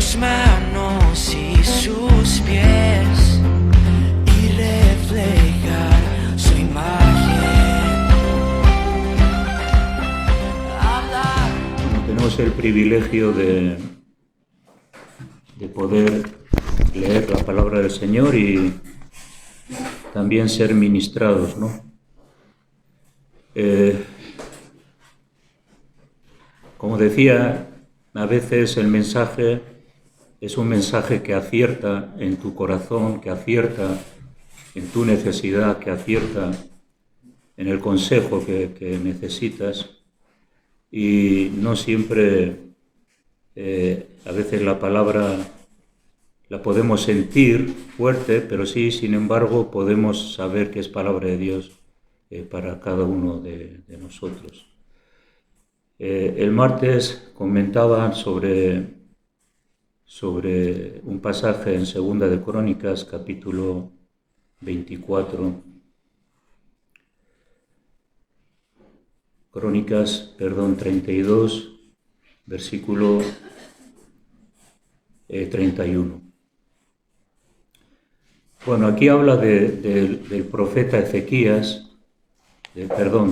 sus manos y sus pies y reflejar su imagen. Tenemos el privilegio de poder leer la palabra del Señor y también ser ministrados, ¿no? Como decía, a veces el mensaje es un mensaje que acierta en tu corazón, que acierta en tu necesidad, que acierta en el consejo que necesitas, y no siempre, a veces la palabra la podemos sentir fuerte, pero sí, sin embargo, podemos saber que es palabra de Dios para cada uno de nosotros. El martes comentaban sobre un pasaje en Segunda de Crónicas, capítulo 24. Crónicas, 32, versículo 31. Bueno, aquí habla del profeta Ezequías,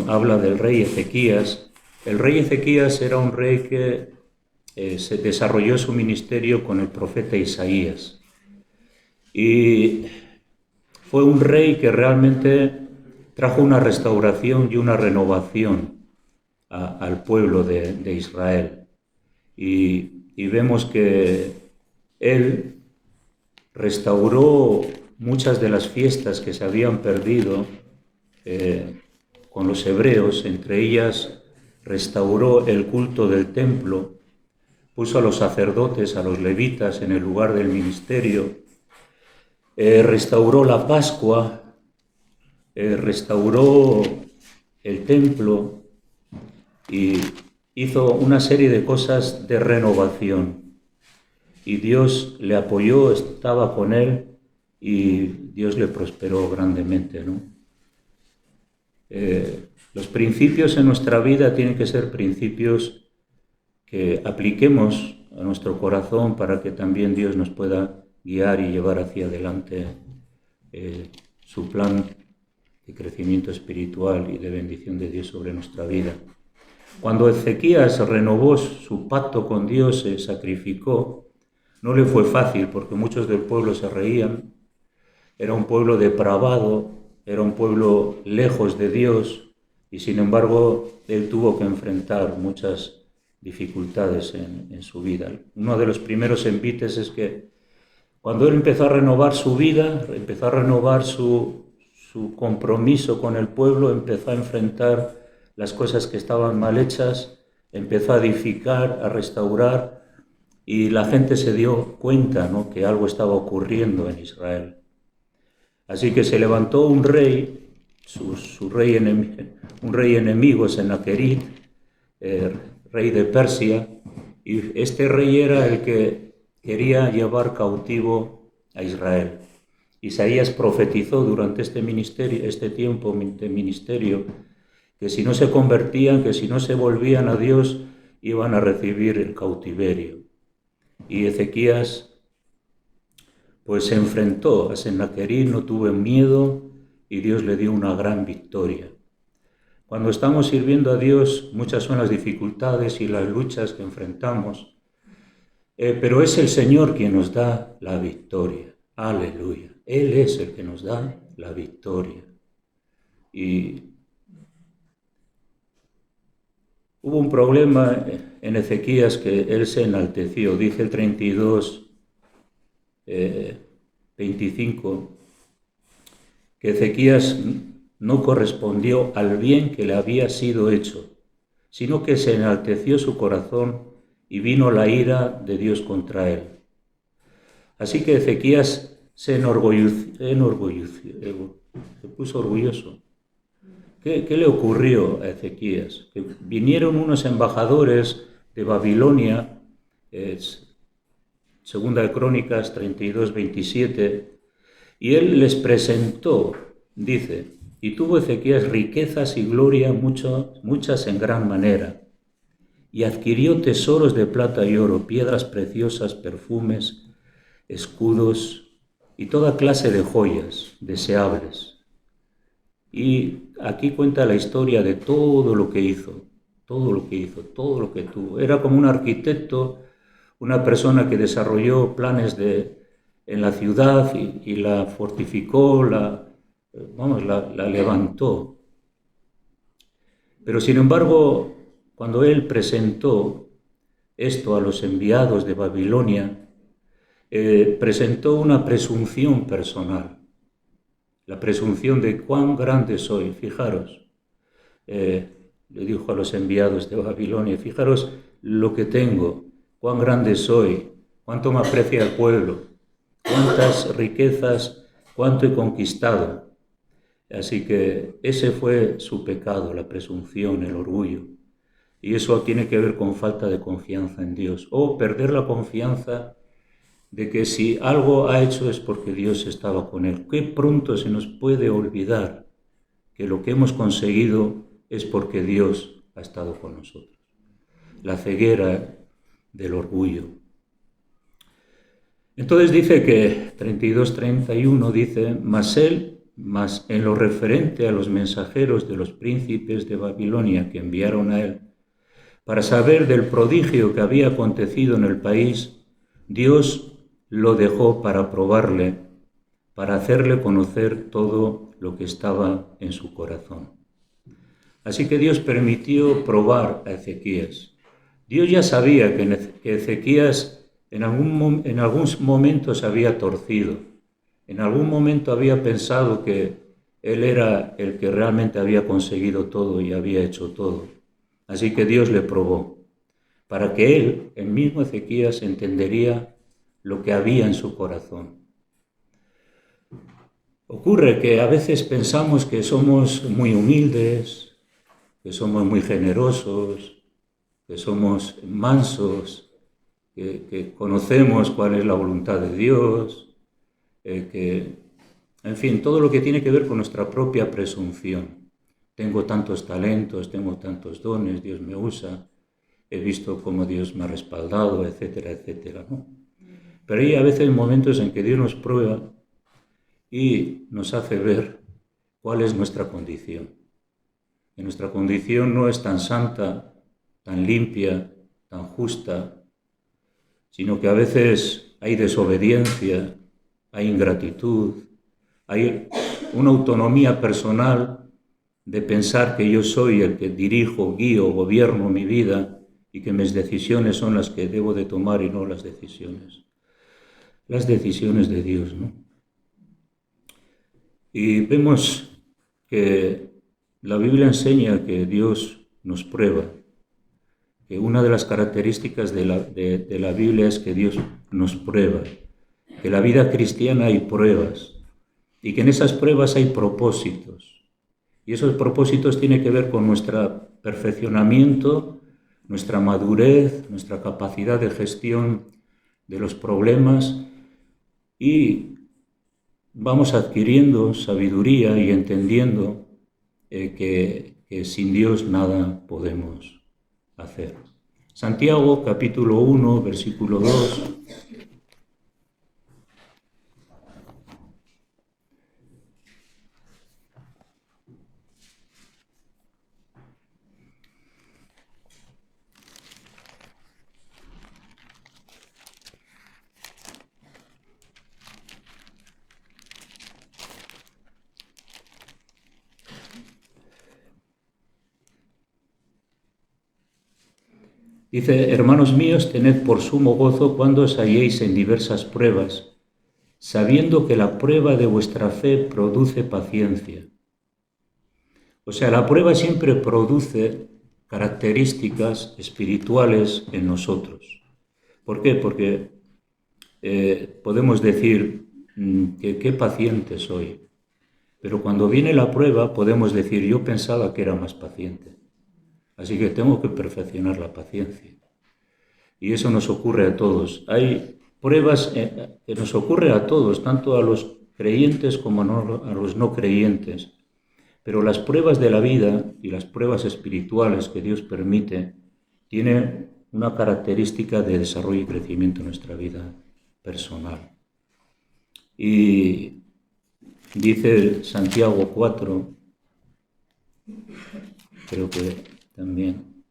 habla del rey Ezequías. El rey Ezequías era un rey que se desarrolló su ministerio con el profeta Isaías. Y fue un rey que realmente trajo una restauración y una renovación al pueblo de Israel. Y vemos que él restauró muchas de las fiestas que se habían perdido con los hebreos, entre ellas restauró el culto del templo, puso a los sacerdotes, a los levitas en el lugar del ministerio, restauró la Pascua, restauró el templo y hizo una serie de cosas de renovación. Y Dios le apoyó, estaba con él y Dios le prosperó grandemente, ¿no? Los principios en nuestra vida tienen que ser principios que apliquemos a nuestro corazón para que también Dios nos pueda guiar y llevar hacia adelante su plan de crecimiento espiritual y de bendición de Dios sobre nuestra vida. Cuando Ezequías renovó su pacto con Dios, se sacrificó, no le fue fácil porque muchos del pueblo se reían. Era un pueblo depravado, era un pueblo lejos de Dios y sin embargo él tuvo que enfrentar muchas dificultades en su vida. Uno de los primeros envites es que cuando él empezó a renovar su vida, empezó a renovar su compromiso con el pueblo, empezó a enfrentar las cosas que estaban mal hechas, empezó a edificar, a restaurar, y la gente se dio cuenta, ¿no?, que algo estaba ocurriendo en Israel. Así que se levantó un rey, un rey enemigo, Sennacherib, rey de Persia, y este rey era el que quería llevar cautivo a Israel. Isaías profetizó durante este tiempo de ministerio, que si no se convertían, que si no se volvían a Dios, iban a recibir el cautiverio. Y Ezequías pues se enfrentó a Sennacherib, no tuvo miedo y Dios le dio una gran victoria. Cuando estamos sirviendo a Dios, muchas son las dificultades y las luchas que enfrentamos, pero es el Señor quien nos da la victoria. Aleluya. Él es el que nos da la victoria. Y hubo un problema en Ezequías, que él se enalteció. Dice el 32, 25, que Ezequías no correspondió al bien que le había sido hecho, sino que se enalteció su corazón y vino la ira de Dios contra él. Así que Ezequías se puso orgulloso. ¿Qué le ocurrió a Ezequías? Que vinieron unos embajadores de Babilonia, Segunda de Crónicas 32, 27, y él les presentó, dice, y tuvo Ezequías riquezas y gloria muchas en gran manera. y adquirió tesoros de plata y oro, piedras preciosas, perfumes, escudos y toda clase de joyas deseables. Y aquí cuenta la historia de todo lo que hizo, todo lo que hizo, todo lo que tuvo. Era como un arquitecto, una persona que desarrolló planes en la ciudad y la fortificó, la levantó. Pero sin embargo, cuando él presentó esto a los enviados de Babilonia, presentó una presunción personal, la presunción de cuán grande soy. Fijaros, le dijo a los enviados de Babilonia, fijaros lo que tengo, cuán grande soy, cuánto me aprecia el pueblo, cuántas riquezas, cuánto he conquistado. Así que ese fue su pecado, la presunción, el orgullo. Y eso tiene que ver con falta de confianza en Dios, o perder la confianza de que si algo ha hecho es porque Dios estaba con él. Qué pronto se nos puede olvidar que lo que hemos conseguido es porque Dios ha estado con nosotros. La ceguera del orgullo. Entonces dice que 32-31 dice, mas en lo referente a los mensajeros de los príncipes de Babilonia que enviaron a él, para saber del prodigio que había acontecido en el país, Dios lo dejó para probarle, para hacerle conocer todo lo que estaba en su corazón. Así que Dios permitió probar a Ezequías. Dios ya sabía que Ezequías en algunos momentos había torcido, en algún momento había pensado que él era el que realmente había conseguido todo y había hecho todo. Así que Dios le probó, para que él, el mismo Ezequías, entendería lo que había en su corazón. Ocurre que a veces pensamos que somos muy humildes, que somos muy generosos, que somos mansos, que conocemos cuál es la voluntad de Dios, en fin, todo lo que tiene que ver con nuestra propia presunción. Tengo tantos talentos, tengo tantos dones, Dios me usa, he visto cómo Dios me ha respaldado, etcétera, etcétera, ¿no? Pero hay a veces momentos en que Dios nos prueba y nos hace ver cuál es nuestra condición. Que nuestra condición no es tan santa, tan limpia, tan justa, sino que a veces hay desobediencia, hay ingratitud, hay una autonomía personal de pensar que yo soy el que dirijo, guío, gobierno mi vida y que mis decisiones son las que debo de tomar y no las decisiones de Dios, ¿no? Y vemos que la Biblia enseña que Dios nos prueba, que una de las características de la Biblia es que Dios nos prueba, que en la vida cristiana hay pruebas y que en esas pruebas hay propósitos. Y esos propósitos tienen que ver con nuestro perfeccionamiento, nuestra madurez, nuestra capacidad de gestión de los problemas y vamos adquiriendo sabiduría y entendiendo que sin Dios nada podemos hacer. Santiago capítulo 1, versículo 2. Dice, hermanos míos, tened por sumo gozo cuando os halléis en diversas pruebas, sabiendo que la prueba de vuestra fe produce paciencia. O sea, la prueba siempre produce características espirituales en nosotros. ¿Por qué? Porque podemos decir que qué paciente soy, pero cuando viene la prueba podemos decir, yo pensaba que era más paciente. Así que tengo que perfeccionar la paciencia. Y eso nos ocurre a todos. Hay pruebas que nos ocurre a todos, tanto a los creyentes como a los no creyentes. Pero las pruebas de la vida y las pruebas espirituales que Dios permite tiene una característica de desarrollo y crecimiento en nuestra vida personal. Y dice Santiago 4, creo que también.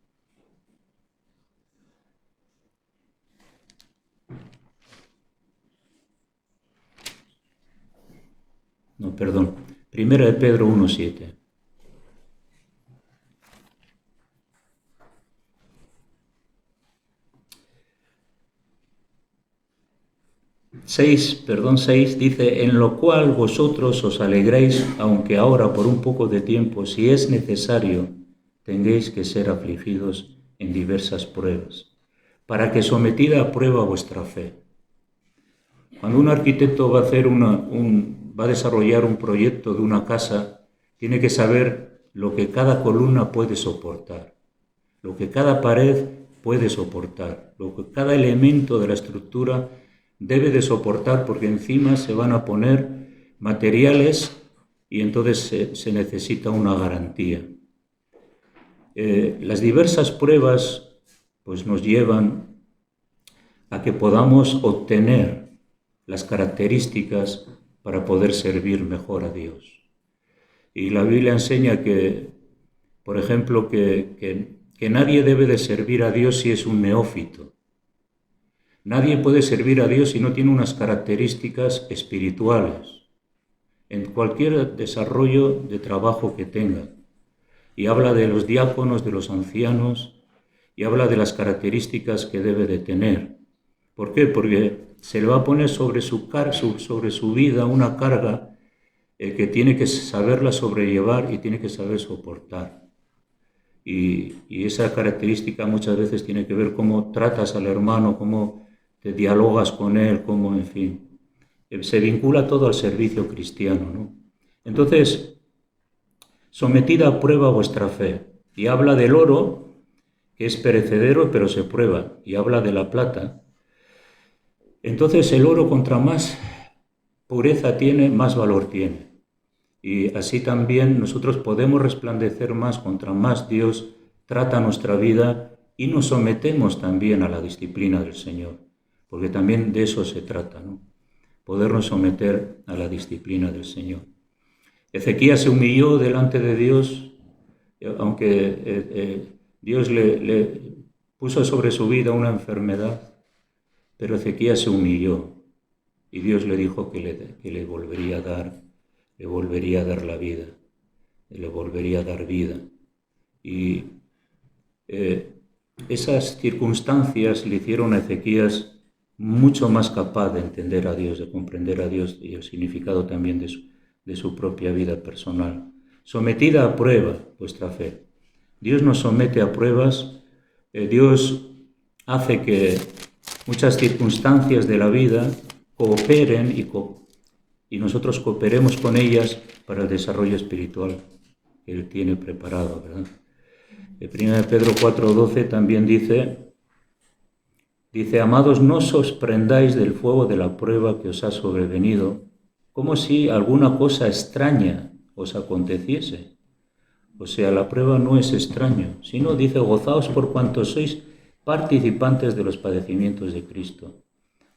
No, perdón. Primera de Pedro 1:7. 6 dice, en lo cual vosotros os alegréis, aunque ahora por un poco de tiempo, si es necesario, tengáis que ser afligidos en diversas pruebas, para que sometida a prueba vuestra fe. Cuando un arquitecto va a hacer va a desarrollar un proyecto de una casa, tiene que saber lo que cada columna puede soportar, lo que cada pared puede soportar, lo que cada elemento de la estructura debe de soportar, porque encima se van a poner materiales y entonces se necesita una garantía. Las diversas pruebas pues nos llevan a que podamos obtener las características para poder servir mejor a Dios. Y la Biblia enseña que, por ejemplo, que nadie debe de servir a Dios si es un neófito. Nadie puede servir a Dios si no tiene unas características espirituales en cualquier desarrollo de trabajo que tenga. Y habla de los diáconos, de los ancianos, y habla de las características que debe de tener. ¿Por qué? Porque se le va a poner sobre su vida una carga que tiene que saberla sobrellevar y tiene que saber soportar. Y esa característica muchas veces tiene que ver cómo tratas al hermano, cómo te dialogas con él, cómo, en fin. Se vincula todo al servicio cristiano, ¿no? Entonces, sometida a prueba vuestra fe. Y habla del oro, que es perecedero, pero se prueba. Y habla de la plata. Entonces, el oro, contra más pureza tiene, más valor tiene. Y así también nosotros podemos resplandecer más contra más Dios trata nuestra vida y nos sometemos también a la disciplina del Señor, porque también de eso se trata, ¿no? Podernos someter a la disciplina del Señor. Ezequías se humilló delante de Dios, aunque Dios le puso sobre su vida una enfermedad, pero Ezequías se humilló y Dios le dijo que le volvería a dar. Le volvería a dar la vida, le volvería a dar vida. Y esas circunstancias le hicieron a Ezequías mucho más capaz de entender a Dios, de comprender a Dios y el significado también de su propia vida personal. Sometida a prueba vuestra fe. Dios nos somete a pruebas, Dios hace que muchas circunstancias de la vida cooperen y nosotros cooperemos con ellas para el desarrollo espiritual que Él tiene preparado, ¿verdad? El 1 Pedro 4:12 también dice, amados, no os sorprendáis del fuego de la prueba que os ha sobrevenido, como si alguna cosa extraña os aconteciese. O sea, la prueba no es extraño, sino dice, gozaos por cuanto sois participantes de los padecimientos de Cristo,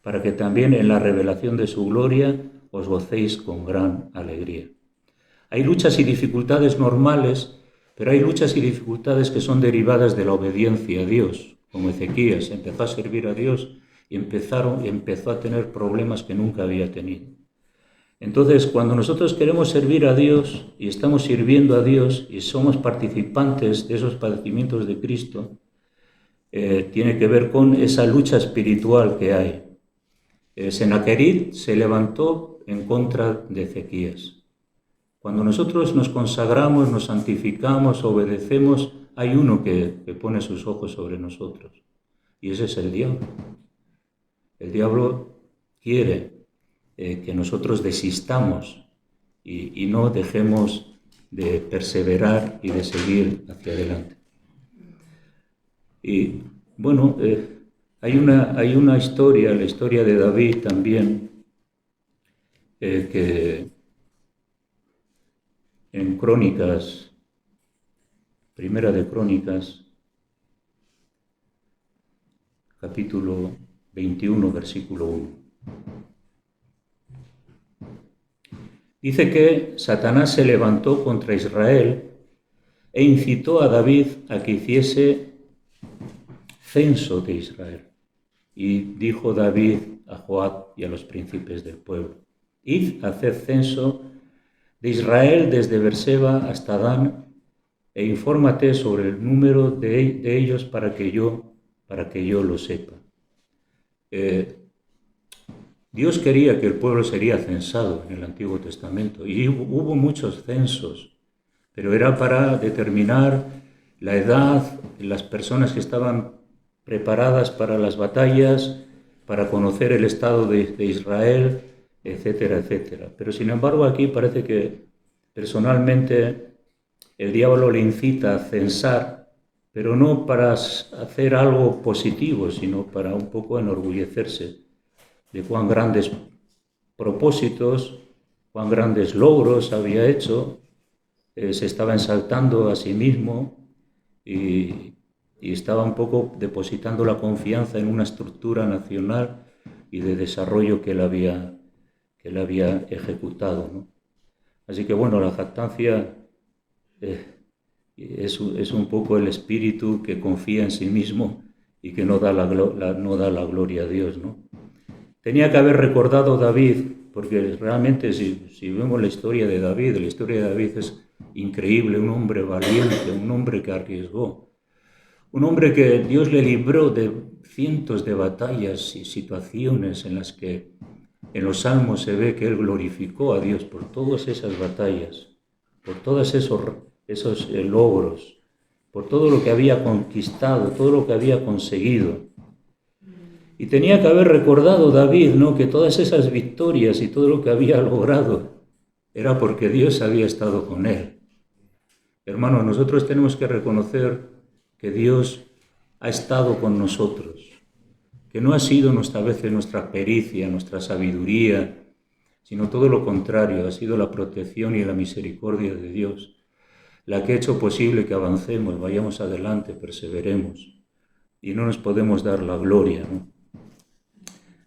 para que también en la revelación de su gloria os gocéis con gran alegría. Hay luchas y dificultades normales, pero hay luchas y dificultades que son derivadas de la obediencia a Dios, como Ezequías empezó a servir a Dios y empezó a tener problemas que nunca había tenido. Entonces, cuando nosotros queremos servir a Dios y estamos sirviendo a Dios y somos participantes de esos padecimientos de Cristo, tiene que ver con esa lucha espiritual que hay. Sennacherib se levantó en contra de Ezequías. Cuando nosotros nos consagramos, nos santificamos, obedecemos, hay uno que pone sus ojos sobre nosotros, y ese es el diablo. El diablo quiere que nosotros desistamos y no dejemos de perseverar y de seguir hacia adelante. Y bueno, hay una historia, la historia de David también, que en Crónicas, Primera de Crónicas, capítulo 21, versículo 1. Dice que Satanás se levantó contra Israel e incitó a David a que hiciese censo de Israel. Y dijo David a Joab y a los príncipes del pueblo: id a hacer censo de Israel desde Beerseba hasta Dan, e infórmate sobre el número de ellos para que yo lo sepa. Dios quería que el pueblo sería censado en el Antiguo Testamento, y hubo muchos censos, pero era para determinar la edad, las personas que estaban preparadas para las batallas, para conocer el estado de Israel, etcétera, etcétera. Pero sin embargo aquí parece que personalmente el diablo le incita a censar, pero no para hacer algo positivo, sino para un poco enorgullecerse de cuán grandes propósitos, cuán grandes logros había hecho. Se estaba exaltando a sí mismo y estaba un poco depositando la confianza en una estructura nacional y de desarrollo que él había ejecutado, ¿no? Así que bueno, la jactancia es un poco el espíritu que confía en sí mismo y que no da la gloria a Dios, ¿no? Tenía que haber recordado David, porque realmente si vemos la historia de David es increíble, un hombre valiente, un hombre que arriesgó, un hombre que Dios le libró de cientos de batallas y situaciones en las que en los Salmos se ve que él glorificó a Dios por todas esas batallas, por todos esos logros, por todo lo que había conquistado, todo lo que había conseguido. Y tenía que haber recordado David, ¿no?, que todas esas victorias y todo lo que había logrado era porque Dios había estado con él. Hermanos, nosotros tenemos que reconocer que Dios ha estado con nosotros, que no ha sido a veces nuestra pericia, nuestra sabiduría, sino todo lo contrario, ha sido la protección y la misericordia de Dios la que ha hecho posible que avancemos, vayamos adelante, perseveremos, y no nos podemos dar la gloria, ¿no?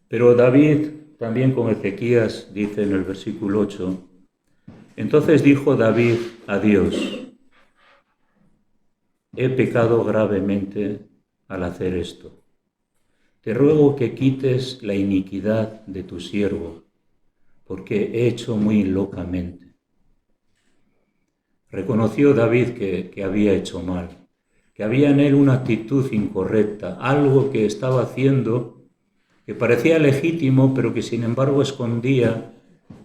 Pero David, también con Ezequías, dice en el versículo 8, entonces dijo David a Dios: he pecado gravemente al hacer esto. Te ruego que quites la iniquidad de tu siervo, porque he hecho muy locamente. Reconoció David que había hecho mal, que había en él una actitud incorrecta, algo que estaba haciendo que parecía legítimo, pero que sin embargo escondía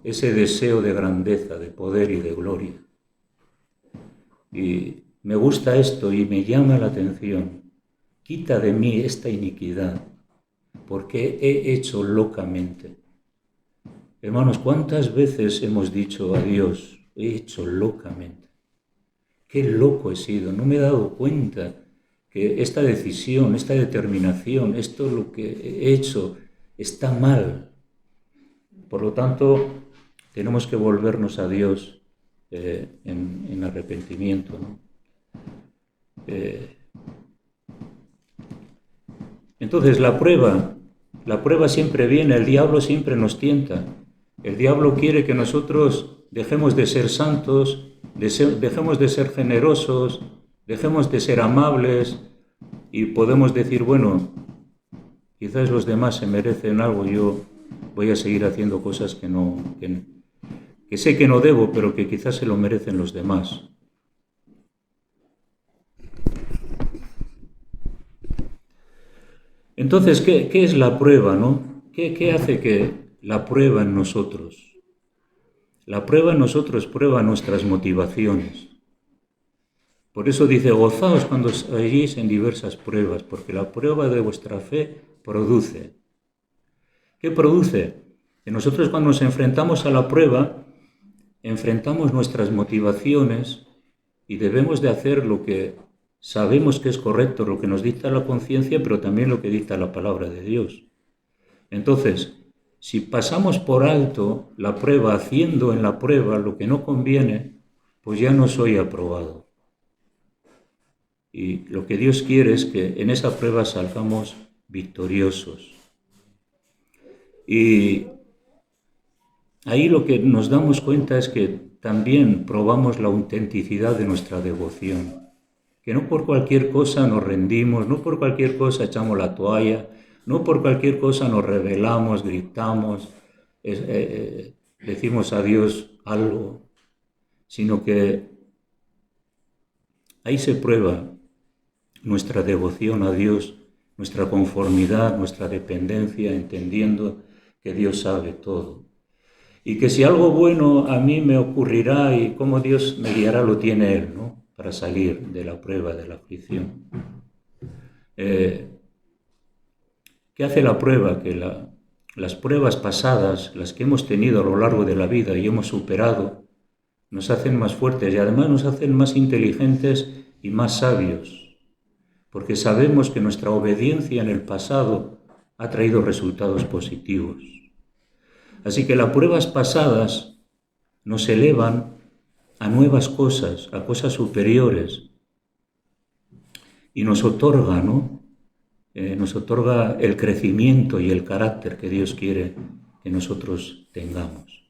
ese deseo de grandeza, de poder y de gloria. Y me gusta esto y me llama la atención. Quita de mí esta iniquidad, porque he hecho locamente. Hermanos, ¿cuántas veces hemos dicho a Dios, he hecho locamente? Qué loco he sido, no me he dado cuenta que esta decisión, esta determinación, esto lo que he hecho está mal. Por lo tanto, tenemos que volvernos a Dios en arrepentimiento, ¿no? Entonces la prueba siempre viene, el diablo siempre nos tienta. El diablo quiere que nosotros dejemos de ser santos, dejemos de ser generosos, dejemos de ser amables, y podemos decir, bueno, quizás los demás se merecen algo, yo voy a seguir haciendo cosas que sé que no debo, pero que quizás se lo merecen los demás. Entonces, ¿qué es la prueba, no? ¿Qué hace que la prueba en nosotros? La prueba en nosotros prueba nuestras motivaciones. Por eso dice, gozaos cuando halléis en diversas pruebas, porque la prueba de vuestra fe produce. ¿Qué produce? Que nosotros cuando nos enfrentamos a la prueba, enfrentamos nuestras motivaciones y debemos de hacer lo que sabemos que es correcto, lo que nos dicta la conciencia, pero también lo que dicta la palabra de Dios. Entonces, si pasamos por alto la prueba, haciendo en la prueba lo que no conviene, pues ya no soy aprobado. Y lo que Dios quiere es que en esa prueba salgamos victoriosos. Y ahí lo que nos damos cuenta es que también probamos la autenticidad de nuestra devoción, que no por cualquier cosa nos rendimos, no por cualquier cosa echamos la toalla, no por cualquier cosa nos rebelamos, gritamos, decimos a Dios algo, sino que ahí se prueba nuestra devoción a Dios, nuestra conformidad, nuestra dependencia, entendiendo que Dios sabe todo. Y que si algo bueno a mí me ocurrirá y cómo Dios me guiará, lo tiene Él, ¿no? Para salir de la prueba, de la aflicción. ¿Qué hace la prueba? Que las pruebas pasadas, las que hemos tenido a lo largo de la vida y hemos superado, nos hacen más fuertes y además nos hacen más inteligentes y más sabios, porque sabemos que nuestra obediencia en el pasado ha traído resultados positivos. Así que las pruebas pasadas nos elevan a nuevas cosas, a cosas superiores, y nos otorga, ¿no? Nos otorga el crecimiento y el carácter que Dios quiere que nosotros tengamos.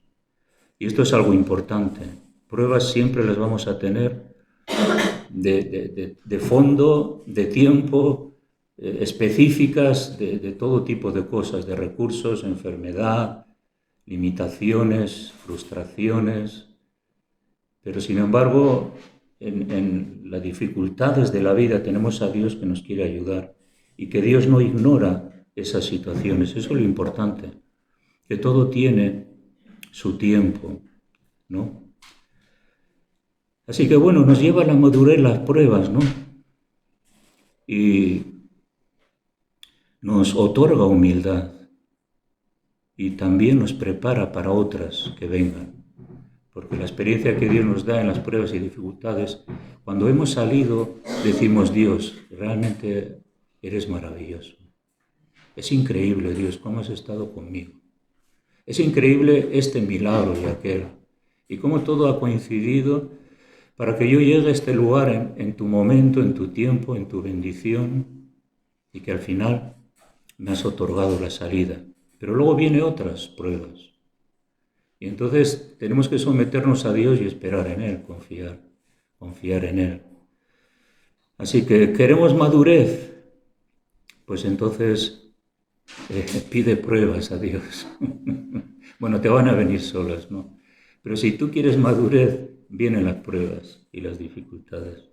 Y esto es algo importante. Pruebas siempre las vamos a tener de fondo, de tiempo, específicas, de todo tipo de cosas, de recursos, enfermedad, limitaciones, frustraciones. Pero sin embargo, en las dificultades de la vida tenemos a Dios que nos quiere ayudar y que Dios no ignora esas situaciones. Eso es lo importante, que todo tiene su tiempo, ¿no? Así que bueno, nos lleva a la madurez las pruebas, ¿no? Y nos otorga humildad y también nos prepara para otras que vengan. Porque la experiencia que Dios nos da en las pruebas y dificultades, cuando hemos salido, decimos: Dios, realmente eres maravilloso. Es increíble, Dios, cómo has estado conmigo. Es increíble este milagro y aquel. Y cómo todo ha coincidido para que yo llegue a este lugar en tu momento, en tu tiempo, en tu bendición, y que al final me has otorgado la salida. Pero luego vienen otras pruebas. Y entonces tenemos que someternos a Dios y esperar en Él, confiar en Él. Así que queremos madurez, pues entonces pide pruebas a Dios. Bueno, te van a venir solas, ¿no? Pero si tú quieres madurez, vienen las pruebas y las dificultades.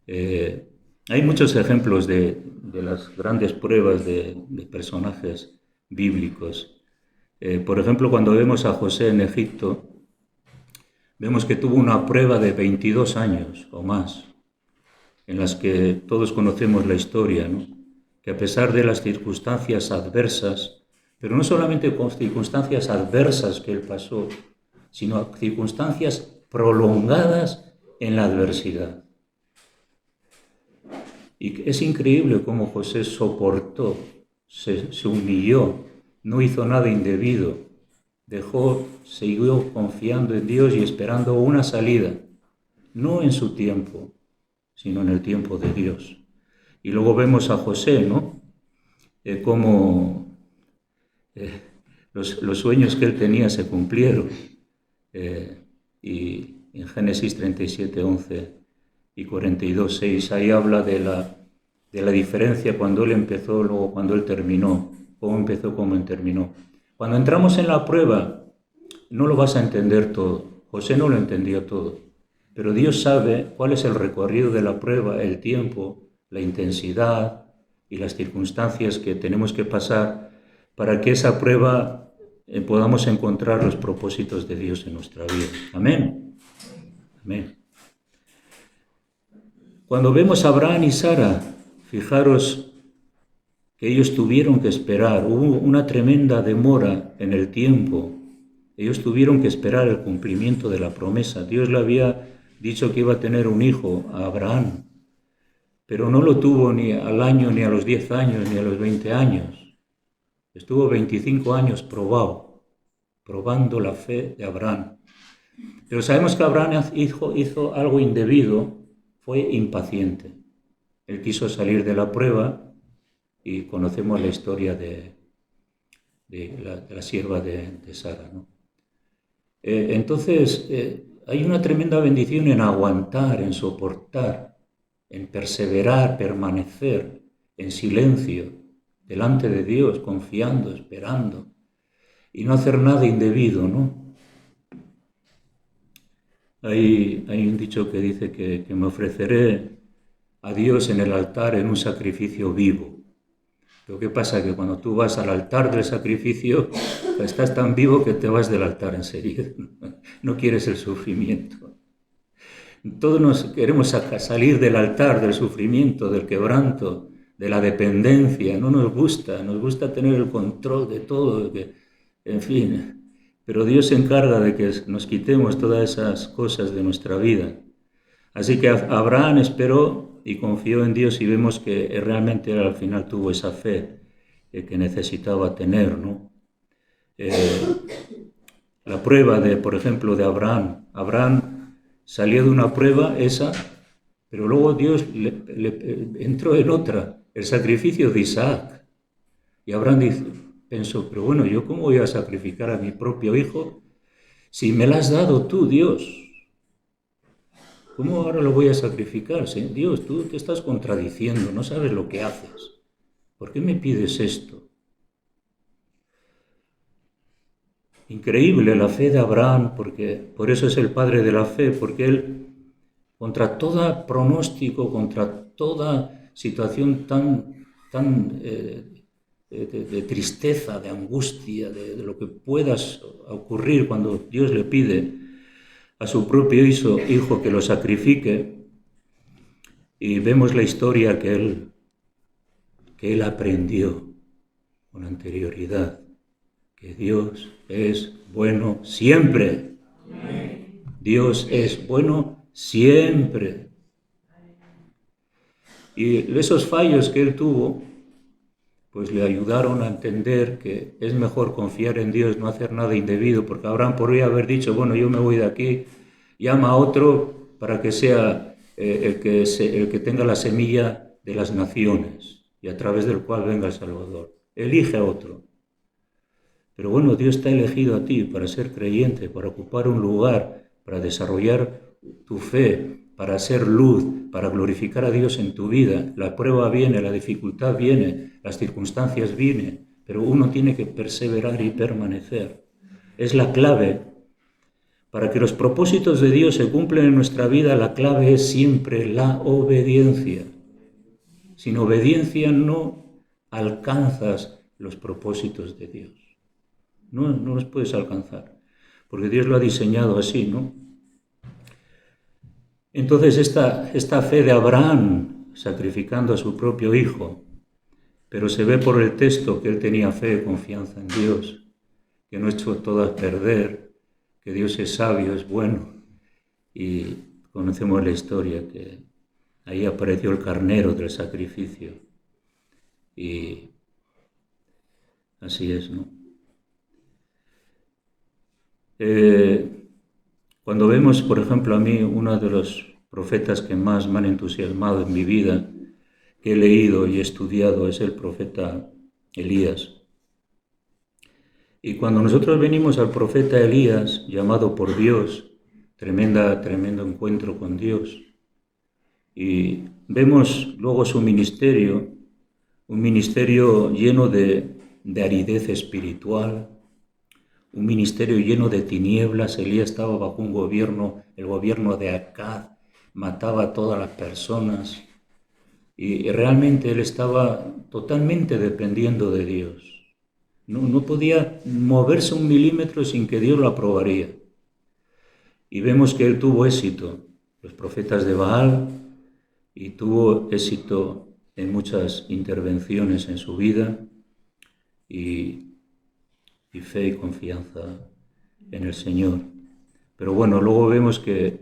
Hay muchos ejemplos de las grandes pruebas de personajes bíblicos. Por ejemplo, cuando vemos a José en Egipto, vemos que tuvo una prueba de 22 años o más, en las que todos conocemos la historia, ¿no? Que a pesar de las circunstancias adversas, pero no solamente con circunstancias adversas que él pasó, sino circunstancias prolongadas en la adversidad. Y es increíble cómo José soportó, se humilló, no hizo nada indebido, siguió confiando en Dios y esperando una salida, no en su tiempo, sino en el tiempo de Dios. Y luego vemos a José, ¿no? Cómo los sueños que él tenía se cumplieron. Y en Génesis 37, 11 y 42, 6, ahí habla de la diferencia cuando él empezó, luego cuando él terminó, cómo empezó, cómo terminó. Cuando entramos en la prueba, no lo vas a entender todo. José no lo entendió todo, pero Dios sabe cuál es el recorrido de la prueba, el tiempo, la intensidad y las circunstancias que tenemos que pasar para que esa prueba podamos encontrar los propósitos de Dios en nuestra vida. Amén. Amén. Cuando vemos a Abraham y Sara, fijaros que ellos tuvieron que esperar, hubo una tremenda demora en el tiempo. Ellos tuvieron que esperar el cumplimiento de la promesa. Dios le había dicho que iba a tener un hijo, a Abraham, pero no lo tuvo ni al año, ni a los 10 años, ni a los 20 años. Estuvo 25 años probando la fe de Abraham. Pero sabemos que Abraham hizo algo indebido, fue impaciente. Él quiso salir de la prueba y conocemos la historia de la sierva de Sara, ¿no? Entonces, hay una tremenda bendición en aguantar, en soportar, en perseverar, permanecer en silencio, delante de Dios, confiando, esperando, y no hacer nada indebido, ¿no? Hay un dicho que dice que me ofreceré a Dios en el altar en un sacrificio vivo. Lo que pasa es que cuando tú vas al altar del sacrificio, estás tan vivo que te vas del altar enseguida. No quieres el sufrimiento. Todos nos queremos salir del altar del sufrimiento, del quebranto, de la dependencia. No nos gusta tener el control de todo, en fin. Pero Dios se encarga de que nos quitemos todas esas cosas de nuestra vida. Así que Abraham esperó y confió en Dios y vemos que realmente al final tuvo esa fe que necesitaba tener, ¿no? La prueba, por ejemplo, de Abraham. Abraham salió de una prueba esa, pero luego Dios entró en otra, el sacrificio de Isaac. Y Abraham pensó, pero bueno, ¿yo cómo voy a sacrificar a mi propio hijo si me lo has dado tú, Dios? ¿Cómo ahora lo voy a sacrificar? ¿Sí? Dios, tú te estás contradiciendo, no sabes lo que haces. ¿Por qué me pides esto? Increíble la fe de Abraham, porque por eso es el padre de la fe, porque él, contra todo pronóstico, contra toda situación tan de tristeza, de angustia, de lo que pueda ocurrir cuando Dios le pide a su propio hijo que lo sacrifique, y vemos la historia que él aprendió con anterioridad, que Dios es bueno siempre. Amén. Dios es bueno siempre. Y esos fallos que él tuvo, pues le ayudaron a entender que es mejor confiar en Dios, no hacer nada indebido, porque Abraham podría haber dicho, bueno, yo me voy de aquí, llama a otro para que sea el que tenga la semilla de las naciones y a través del cual venga el Salvador. Elige a otro. Pero bueno, Dios te ha elegido a ti para ser creyente, para ocupar un lugar, para desarrollar tu fe, para ser luz, para glorificar a Dios en tu vida. La prueba viene, la dificultad viene, las circunstancias vienen, pero uno tiene que perseverar y permanecer. Es la clave. Para que los propósitos de Dios se cumplan en nuestra vida, la clave es siempre la obediencia. Sin obediencia no alcanzas los propósitos de Dios. No los puedes alcanzar, porque Dios lo ha diseñado así, ¿no? Entonces esta fe de Abraham, sacrificando a su propio hijo, pero se ve por el texto que él tenía fe, confianza en Dios, que no echó todo a perder, que Dios es sabio, es bueno, y conocemos la historia, que ahí apareció el carnero del sacrificio, y así es, ¿no? Cuando vemos, por ejemplo, a mí, uno de los profetas que más me han entusiasmado en mi vida, que he leído y estudiado, es el profeta Elías. Y cuando nosotros venimos al profeta Elías, llamado por Dios, tremendo encuentro con Dios, y vemos luego su ministerio, un ministerio lleno de aridez espiritual, un ministerio lleno de tinieblas. Elías estaba bajo un gobierno, el gobierno de Acab, mataba a todas las personas, y realmente él estaba totalmente dependiendo de Dios. No podía moverse un milímetro sin que Dios lo aprobaría. Y vemos que él tuvo éxito, los profetas de Baal, y tuvo éxito en muchas intervenciones en su vida, y fe y confianza en el Señor. Pero bueno, luego vemos que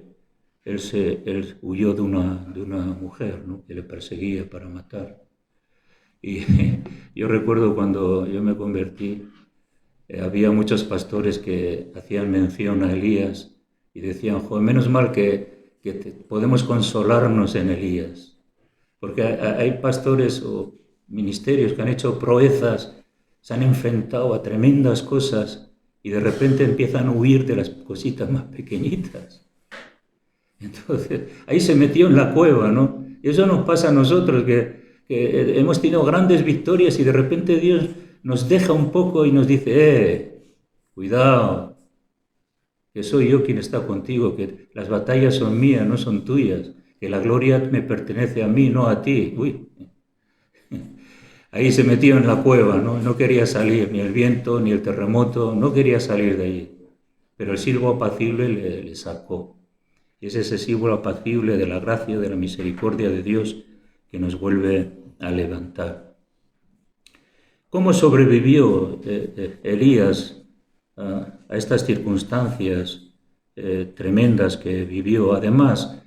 él huyó de una mujer, ¿no?, que le perseguía para matar. Y yo recuerdo cuando yo me convertí, había muchos pastores que hacían mención a Elías y decían, joder, menos mal que podemos consolarnos en Elías. Porque hay pastores o ministerios que han hecho proezas, se han enfrentado a tremendas cosas y de repente empiezan a huir de las cositas más pequeñitas. Entonces, ahí se metió en la cueva, ¿no? Y eso nos pasa a nosotros, que hemos tenido grandes victorias y de repente Dios nos deja un poco y nos dice, cuidado, que soy yo quien está contigo, que las batallas son mías, no son tuyas, que la gloria me pertenece a mí, no a ti. Uy. Ahí se metió en la cueva, ¿no? No quería salir, ni el viento, ni el terremoto, no quería salir de ahí. Pero el silbo apacible le sacó. Y es ese silbo apacible de la gracia, de la misericordia de Dios que nos vuelve a levantar. ¿Cómo sobrevivió Elías a estas circunstancias tremendas que vivió? Además,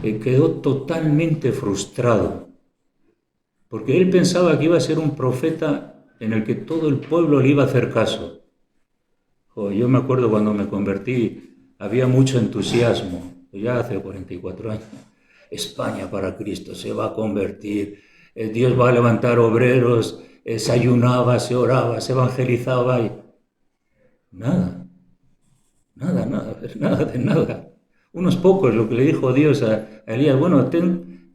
quedó totalmente frustrado, porque él pensaba que iba a ser un profeta en el que todo el pueblo le iba a hacer caso. Yo me acuerdo cuando me convertí, había mucho entusiasmo, ya hace 44 años. España para Cristo se va a convertir, Dios va a levantar obreros, se ayunaba, se oraba, se evangelizaba y nada de nada. Unos pocos, lo que le dijo Dios a Elías, bueno,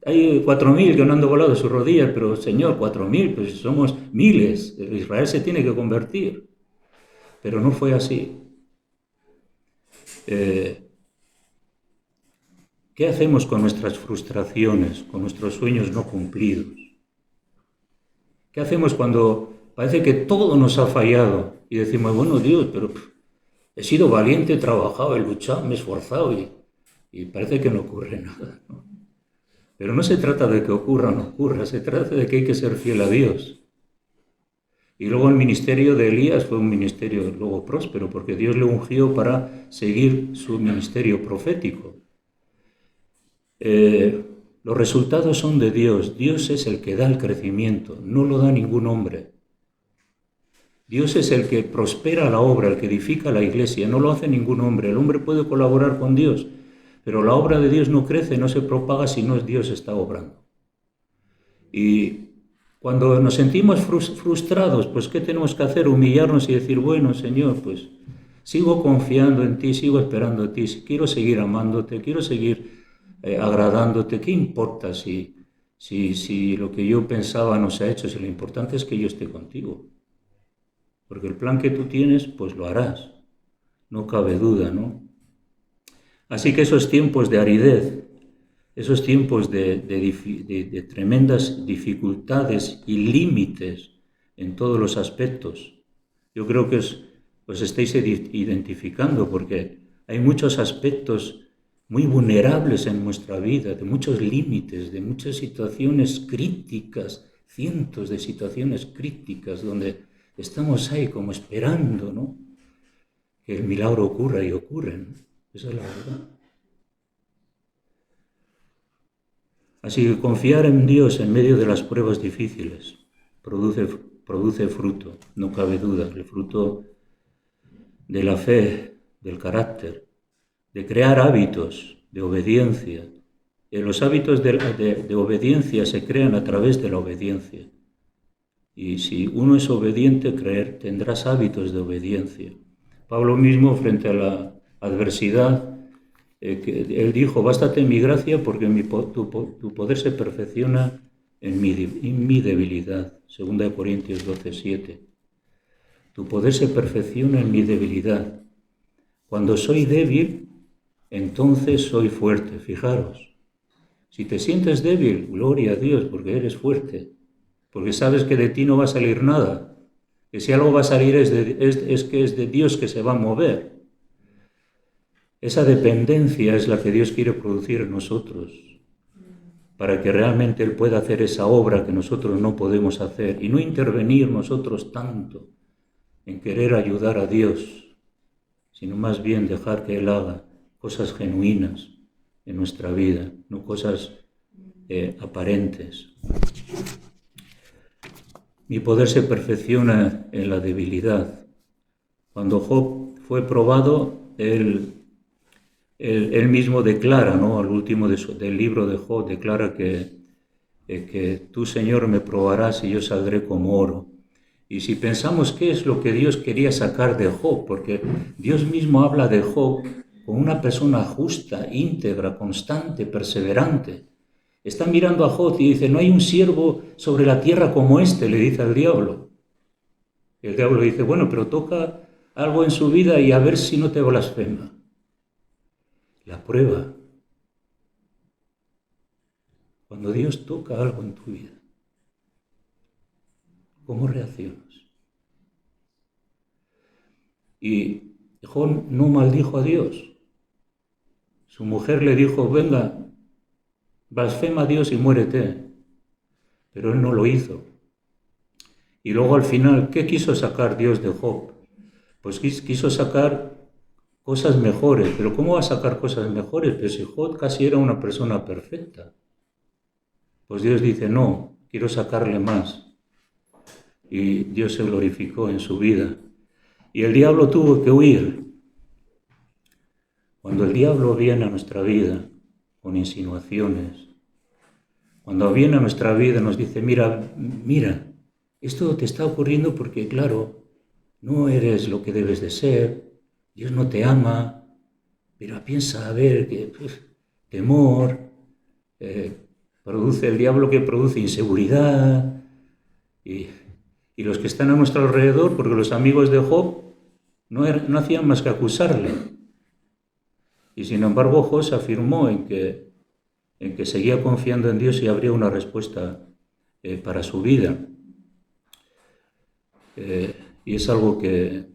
hay 4.000 que no han doblado de sus rodillas, pero Señor, 4.000, pues somos miles, Israel se tiene que convertir. Pero no fue así. ¿Qué hacemos con nuestras frustraciones, con nuestros sueños no cumplidos? ¿Qué hacemos cuando parece que todo nos ha fallado y decimos, bueno, Dios, pero he sido valiente, he trabajado, he luchado, me he esforzado y parece que no ocurre nada, ¿no? Pero no se trata de que ocurra o no ocurra, se trata de que hay que ser fiel a Dios. Y luego el ministerio de Elías fue un ministerio luego próspero, porque Dios le ungió para seguir su ministerio profético. Los resultados son de Dios. Dios es el que da el crecimiento, no lo da ningún hombre. Dios es el que prospera la obra, el que edifica la iglesia, no lo hace ningún hombre. El hombre puede colaborar con Dios, pero la obra de Dios no crece, no se propaga si no es Dios está obrando. Y cuando nos sentimos frustrados, pues ¿qué tenemos que hacer? Humillarnos y decir, bueno, Señor, pues sigo confiando en ti, sigo esperando a ti, quiero seguir amándote, quiero seguir agradándote. ¿Qué importa si lo que yo pensaba no se ha hecho? Si lo importante es que yo esté contigo. Porque el plan que tú tienes, pues lo harás. No cabe duda, ¿no? Así que esos tiempos de aridez, esos tiempos de tremendas dificultades y límites en todos los aspectos, yo creo que os estáis identificando, porque hay muchos aspectos muy vulnerables en nuestra vida, de muchos límites, de muchas situaciones críticas, cientos de situaciones críticas donde estamos ahí como esperando, ¿no?, que el milagro ocurra y ocurre, ¿no? Esa es la verdad. Así que confiar en Dios en medio de las pruebas difíciles produce fruto, no cabe duda, el fruto de la fe, del carácter, de crear hábitos de obediencia. Los hábitos de obediencia se crean a través de la obediencia. Y si uno es obediente, tendrás hábitos de obediencia. Pablo mismo, frente a la adversidad, él dijo, bástate mi gracia porque tu poder se perfecciona en mi debilidad. 2 Corintios 12:7. Tu poder se perfecciona en mi debilidad. Cuando soy débil, entonces soy fuerte. Fijaros, si te sientes débil, gloria a Dios porque eres fuerte, porque sabes que de ti no va a salir nada, que si algo va a salir es que es de Dios que se va a mover. Esa dependencia es la que Dios quiere producir en nosotros, para que realmente Él pueda hacer esa obra que nosotros no podemos hacer y no intervenir nosotros tanto en querer ayudar a Dios, sino más bien dejar que Él haga cosas genuinas en nuestra vida, no cosas aparentes. Mi poder se perfecciona en la debilidad. Cuando Job fue probado, él mismo declara, ¿no?, al último del libro de Job, declara que que tú, Señor, me probarás y yo saldré como oro. Y si pensamos qué es lo que Dios quería sacar de Job, porque Dios mismo habla de Job como una persona justa, íntegra, constante, perseverante. Está mirando a Job y dice, no hay un siervo sobre la tierra como este, le dice al diablo. Y el diablo dice, bueno, pero toca algo en su vida y a ver si no te blasfema. La prueba. Cuando Dios toca algo en tu vida, ¿cómo reaccionas? Y Job no maldijo a Dios. Su mujer le dijo, venga, blasfema a Dios y muérete. Pero él no lo hizo. Y luego al final, ¿qué quiso sacar Dios de Job? Pues quiso sacar cosas mejores. ¿Pero cómo va a sacar cosas mejores? Pues si Job casi era una persona perfecta. Pues Dios dice, no, quiero sacarle más. Y Dios se glorificó en su vida. Y el diablo tuvo que huir. Cuando el diablo viene a nuestra vida con insinuaciones, cuando viene a nuestra vida y nos dice, mira, esto te está ocurriendo porque, claro, no eres lo que debes de ser, Dios no te ama, pero piensa, a ver, que temor, produce el diablo que produce inseguridad, y los que están a nuestro alrededor, porque los amigos de Job no hacían más que acusarle. Y sin embargo, Job se afirmó en que seguía confiando en Dios y habría una respuesta para su vida. Y es algo que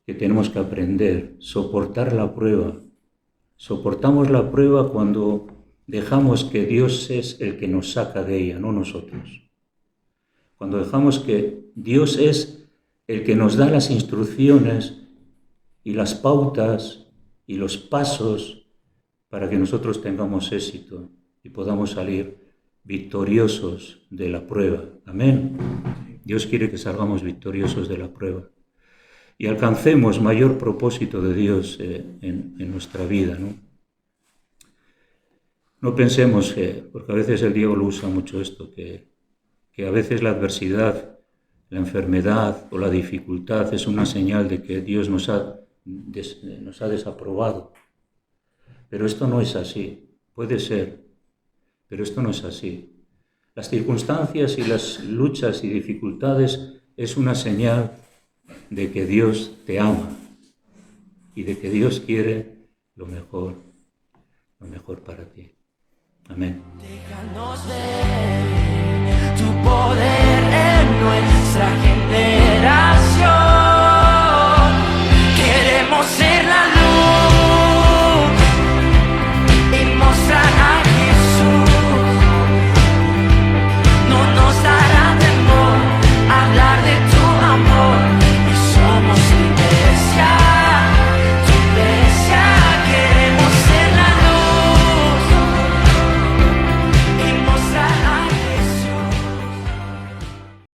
tenemos que aprender, soportar la prueba. Soportamos la prueba cuando dejamos que Dios es el que nos saca de ella, no nosotros. Cuando dejamos que Dios es el que nos da las instrucciones y las pautas y los pasos para que nosotros tengamos éxito y podamos salir victoriosos de la prueba. Amén. Dios quiere que salgamos victoriosos de la prueba y alcancemos mayor propósito de Dios en nuestra vida, ¿no? No pensemos porque a veces el diablo usa mucho esto, que a veces la adversidad, la enfermedad o la dificultad es una señal de que Dios nos ha desaprobado. Pero esto no es así. Puede ser, pero esto no es así. Las circunstancias y las luchas y dificultades es una señal de que Dios te ama y de que Dios quiere lo mejor para ti. Amén. Déjanos ver tu poder.